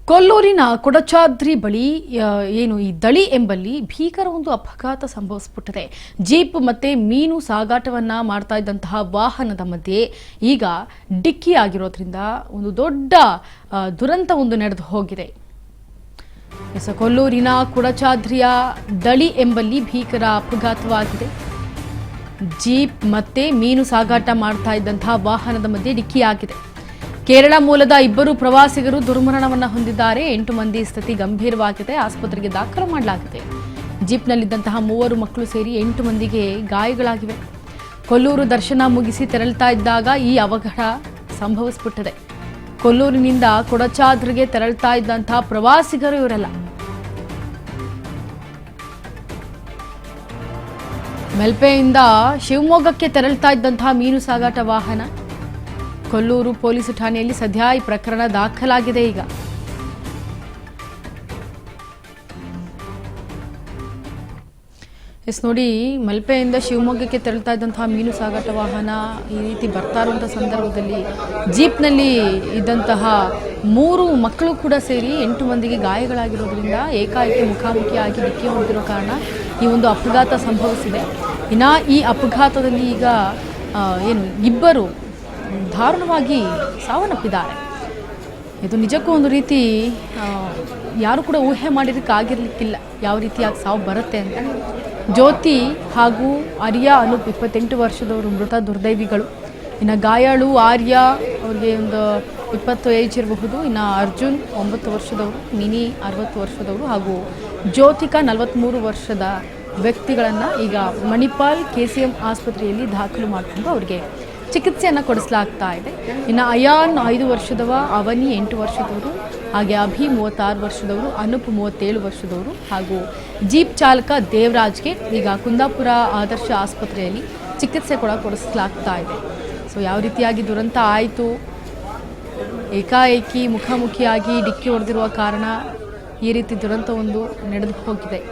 ಕೊಲ್ಲೂರಿನ ಕೊಡಚಾದ್ರಿ ಬಳಿ ಏನು ಈ ದಳಿ ಎಂಬಲ್ಲಿ ಭೀಕರ ಒಂದು ಅಪಘಾತ ಸಂಭವಿಸಿಬಿಟ್ಟಿದೆ. ಜೀಪ್ ಮತ್ತೆ ಮೀನು ಸಾಗಾಟವನ್ನ ಮಾಡ್ತಾ ಇದ್ದಂತಹ ವಾಹನದ ಮಧ್ಯೆ ಈಗ ಡಿಕ್ಕಿ ಆಗಿರೋದ್ರಿಂದ ಒಂದು ದೊಡ್ಡ ದುರಂತ ಒಂದು ನಡೆದು ಹೋಗಿದೆ. ಕೊಲ್ಲೂರಿನ ಕೊಡಚಾದ್ರಿಯ ದಳಿ ಎಂಬಲ್ಲಿ ಭೀಕರ ಅಪಘಾತವಾಗಿದೆ. ಜೀಪ್ ಮತ್ತೆ ಮೀನು ಸಾಗಾಟ ಮಾಡ್ತಾ ಇದ್ದಂತಹ ವಾಹನದ ಮಧ್ಯೆ ಡಿಕ್ಕಿ ಆಗಿದೆ. ಕೇರಳ ಮೂಲದ ಇಬ್ಬರು ಪ್ರವಾಸಿಗರು ದುರ್ಮರಣವನ್ನು ಹೊಂದಿದ್ದಾರೆ. 8 ಮಂದಿ ಸ್ಥಿತಿ ಗಂಭೀರವಾಗಿದೆ. ಆಸ್ಪತ್ರೆಗೆ ದಾಖಲು ಮಾಡಲಾಗಿದೆ. ಜೀಪ್ನಲ್ಲಿದ್ದಂತಹ 3 ಮಕ್ಕಳು ಸೇರಿ 8 ಮಂದಿಗೆ ಗಾಯಗಳಾಗಿವೆ. ಕೊಲ್ಲೂರು ದರ್ಶನ ಮುಗಿಸಿ ತೆರಳುತ್ತಾ ಇದ್ದಾಗ ಈ ಅವಘಡ ಸಂಭವಿಸಿಬಿಟ್ಟಿದೆ. ಕೊಲ್ಲೂರಿನಿಂದ ಕೊಡಚಾದ್ರಿಗೆ ತೆರಳುತ್ತಾ ಇದ್ದಂತಹ ಪ್ರವಾಸಿಗರು ಇವರೆಲ್ಲ. ಮೆಲ್ಪೆಯಿಂದ ಶಿವಮೊಗ್ಗಕ್ಕೆ ತೆರಳುತ್ತಾ ಇದ್ದಂತಹ ಮೀನು ಸಾಗಾಟ ವಾಹನ ಕೊಲ್ಲೂರು ಪೊಲೀಸ್ ಠಾಣೆಯಲ್ಲಿ ಸದ್ಯ ಈ ಪ್ರಕರಣ ದಾಖಲಾಗಿದೆ. ಈಗ ನೋಡಿ, ಮಲ್ಪೆಯಿಂದ ಶಿವಮೊಗ್ಗಕ್ಕೆ ತೆರಳುತ್ತಾ ಇದ್ದಂತಹ ಮೀನು ಸಾಗಾಟ ವಾಹನ ಈ ರೀತಿ ಬರ್ತಾ ಇರುವಂತಹ ಸಂದರ್ಭದಲ್ಲಿ ಜೀಪ್ನಲ್ಲಿ ಇದ್ದಂತಹ 3 ಮಕ್ಕಳು ಕೂಡ ಸೇರಿ 8 ಮಂದಿಗೆ ಗಾಯಗಳಾಗಿರೋದ್ರಿಂದ ಏಕಾಏಕಿ ಮುಖಾಮುಖಿಯಾಗಿ ಡಿಕ್ಕಿ ಹೊಡೆದಿರೋ ಕಾರಣ ಈ ಒಂದು ಅಪಘಾತ ಸಂಭವಿಸಿದೆ. ಇನ್ನು ಈ ಅಪಘಾತದಲ್ಲಿ ಈಗ ಇಬ್ಬರು ದಾರುಣವಾಗಿ ಸಾವನ್ನಪ್ಪಿದ್ದಾರೆ. ಇದು ನಿಜಕ್ಕೂ ಒಂದು ರೀತಿ ಯಾರು ಕೂಡ ಊಹೆ ಮಾಡಿರೋಕ್ಕಾಗಿರ್ಲಿಕ್ಕಿಲ್ಲ ಯಾವ ರೀತಿಯಾಗಿ ಸಾವು ಬರುತ್ತೆ ಅಂತ. ಜ್ಯೋತಿ ಹಾಗೂ ಆರ್ಯ ಅನೂಪ್ 28 ವರ್ಷದವರು ಮೃತ ದುರ್ದೈವಿಗಳು. ಇನ್ನು ಗಾಯಾಳು ಆರ್ಯ ಅವ್ರಿಗೆ ಒಂದು 20 ಏಜ್ ಇರಬಹುದು. ಇನ್ನು ಅರ್ಜುನ್ 9 ವರ್ಷದವರು, ಮಿನಿ 60 ವರ್ಷದವರು ಹಾಗೂ ಜ್ಯೋತಿಕಾ 43 ವರ್ಷದ ವ್ಯಕ್ತಿಗಳನ್ನು ಈಗ ಮಣಿಪಾಲ್ KCM ಆಸ್ಪತ್ರೆಯಲ್ಲಿ ದಾಖಲು ಮಾಡಿಕೊಂಡು ಅವರಿಗೆ ಚಿಕಿತ್ಸೆಯನ್ನು ಕೊಡಿಸಲಾಗ್ತಾ ಇದೆ. ಇನ್ನು ಅಯಾನ್ 5 ವರ್ಷದವ, ಅವನಿ 8 ವರ್ಷದವರು, ಹಾಗೆ ಅಭಿ 36 ವರ್ಷದವರು, ಅನೂಪ್ 37 ವರ್ಷದವರು ಹಾಗೂ ಜೀಪ್ ಚಾಲಕ ದೇವರಾಜ್ಗೆ ಈಗ ಕುಂದಾಪುರ ಆದರ್ಶ ಆಸ್ಪತ್ರೆಯಲ್ಲಿ ಚಿಕಿತ್ಸೆ ಕೂಡ ಕೊಡಿಸಲಾಗ್ತಾ ಇದೆ. ಸೊ ಯಾವ ರೀತಿಯಾಗಿ ದುರಂತ ಆಯಿತು, ಏಕಾಏಕಿ ಮುಖಾಮುಖಿಯಾಗಿ ಡಿಕ್ಕಿ ಹೊಡೆದಿರುವ ಕಾರಣ ಈ ರೀತಿ ದುರಂತ ಒಂದು ನಡೆದು ಹೋಗಿದೆ.